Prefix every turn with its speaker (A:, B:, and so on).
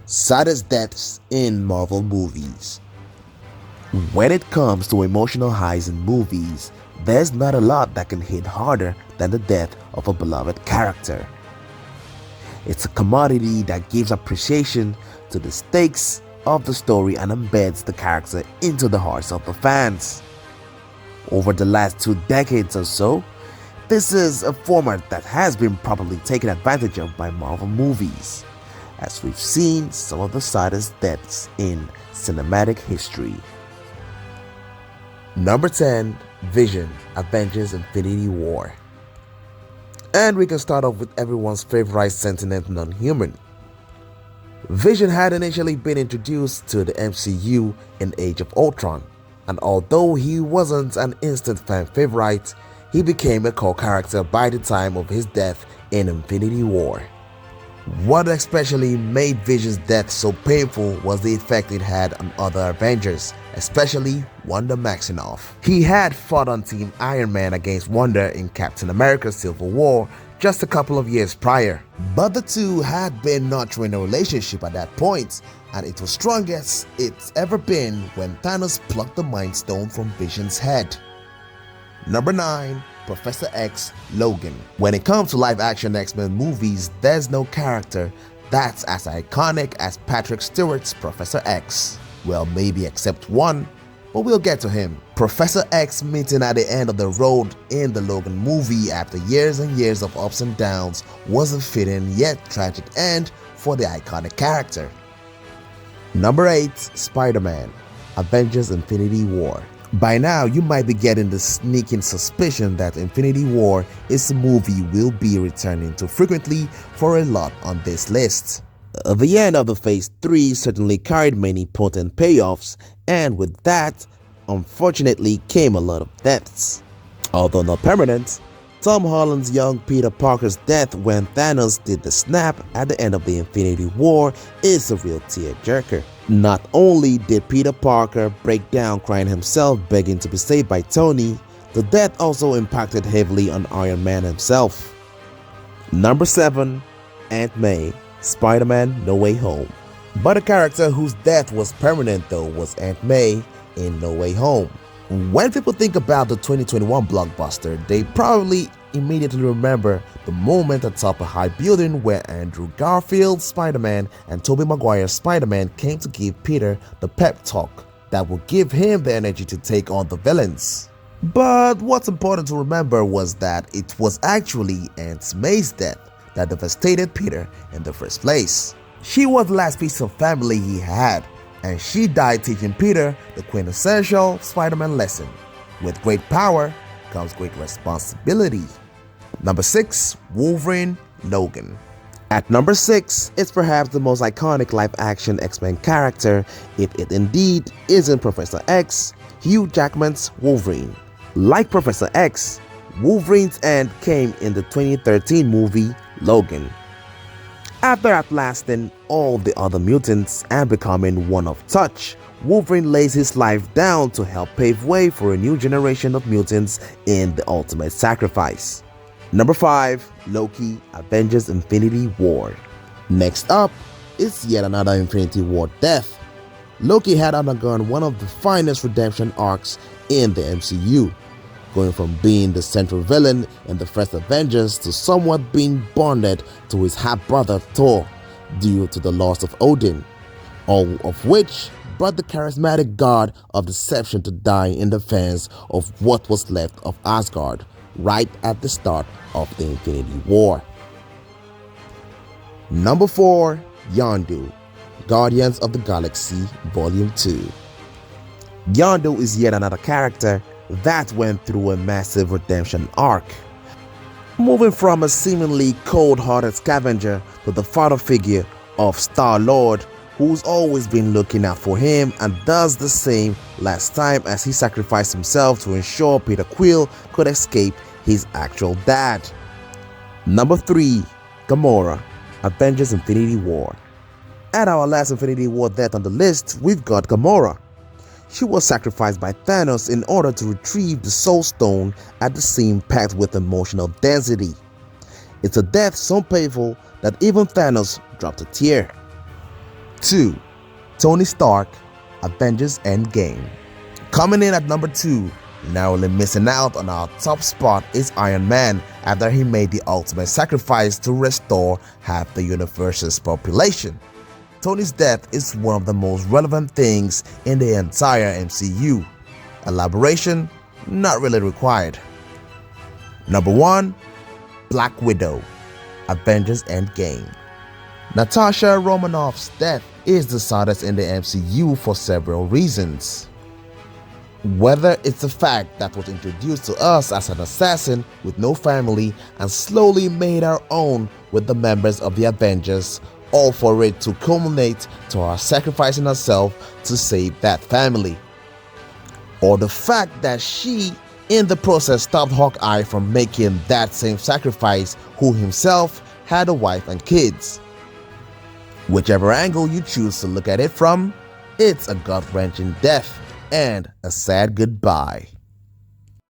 A: Saddest deaths in Marvel movies. When it comes to emotional highs in movies, there's not a lot that can hit harder than the death of a beloved character. It's a commodity that gives appreciation to the stakes of the story and embeds the character into the hearts of the fans. Over the last 2 decades or so, this is a format that has been properly taken advantage of by Marvel movies, as we've seen some of the saddest deaths in cinematic history. Number 10. Vision, Avengers Infinity War. And we can start off with everyone's favorite sentient non-human. Vision had initially been introduced to the MCU in Age of Ultron, and although he wasn't an instant fan favorite, he became a core character by the time of his death in Infinity War. What especially made Vision's death so painful was the effect it had on other Avengers, especially Wanda Maximoff. He had fought on Team Iron Man against Wanda in Captain America Civil War just a couple of years prior, but the two had been nurturing a relationship at that point, and it was strongest it's ever been when Thanos plucked the Mind Stone from Vision's head. Number 9. Professor X Logan. When it comes to live-action X-Men movies, there's no character that's as iconic as Patrick Stewart's Professor X. Well, maybe except one, but we'll get to him. Professor X meeting at the end of the road in the Logan movie after years and years of ups and downs was a fitting yet tragic end for the iconic character. Number 8. Spiderman, Avengers Infinity War. By now, you might be getting the sneaking suspicion that Infinity War is a movie we'll be returning to frequently for a lot on this list. The end of the Phase 3 certainly carried many potent payoffs, and with that, unfortunately came a lot of deaths. Although not permanent, Tom Holland's young Peter Parker's death when Thanos did the snap at the end of the Infinity War is a real tearjerker. Not only did Peter Parker break down crying himself begging to be saved by Tony, the death also impacted heavily on Iron Man himself. Number 7. Aunt May, Spider-Man No Way Home. But a character whose death was permanent though was Aunt May in No Way Home. When people think about the 2021 blockbuster, they probably immediately remember the moment atop a high building where Andrew Garfield's Spider-Man and Tobey Maguire's Spider-Man came to give Peter the pep talk that would give him the energy to take on the villains. But what's important to remember was that it was actually Aunt May's death that devastated Peter in the first place. She was the last piece of family he had, and she died teaching Peter the quintessential Spider-Man lesson. With great power comes great responsibility. Number 6. Wolverine Logan. At number 6, it's perhaps the most iconic live-action X-Men character, if it indeed isn't Professor X, Hugh Jackman's Wolverine. Like Professor X, Wolverine's end came in the 2013 movie Logan. After outlasting all the other mutants and becoming one of touch, Wolverine lays his life down to help pave way for a new generation of mutants in the ultimate sacrifice. Number 5. Loki, Avengers Infinity War. Next up is yet another Infinity War death. Loki had undergone one of the finest redemption arcs in the MCU, going from being the central villain in the first Avengers to somewhat being bonded to his half-brother Thor due to the loss of Odin, all of which brought the charismatic god of deception to die in defense of what was left of Asgard right at the start of the Infinity War. Number 4. Yondu, Guardians of the Galaxy Volume 2. Yondu is yet another character that went through a massive redemption arc, moving from a seemingly cold-hearted scavenger to the father figure of Star-Lord, who's always been looking out for him and does the same last time as he sacrificed himself to ensure Peter Quill could escape his actual dad. Number 3. Gamora, Avengers Infinity War. At our last Infinity War death on the list, we've got Gamora. She was sacrificed by Thanos in order to retrieve the Soul Stone at the scene packed with emotional density. It's a death so painful that even Thanos dropped a tear. 2. Tony Stark, Avengers Endgame. Coming in at number 2, narrowly missing out on our top spot, is Iron Man after he made the ultimate sacrifice to restore half the universe's population. Tony's death is one of the most relevant things in the entire MCU. Elaboration not really required. Number 1. Black Widow, Avengers Endgame. Natasha Romanov's death is the saddest in the MCU for several reasons. Whether it's the fact that was introduced to us as an assassin with no family and slowly made our own with the members of the Avengers, all for it to culminate to our sacrificing herself to save that family. Or the fact that she, in the process, stopped Hawkeye from making that same sacrifice, who himself had a wife and kids. Whichever angle you choose to look at it from, it's a gut-wrenching death and a sad goodbye.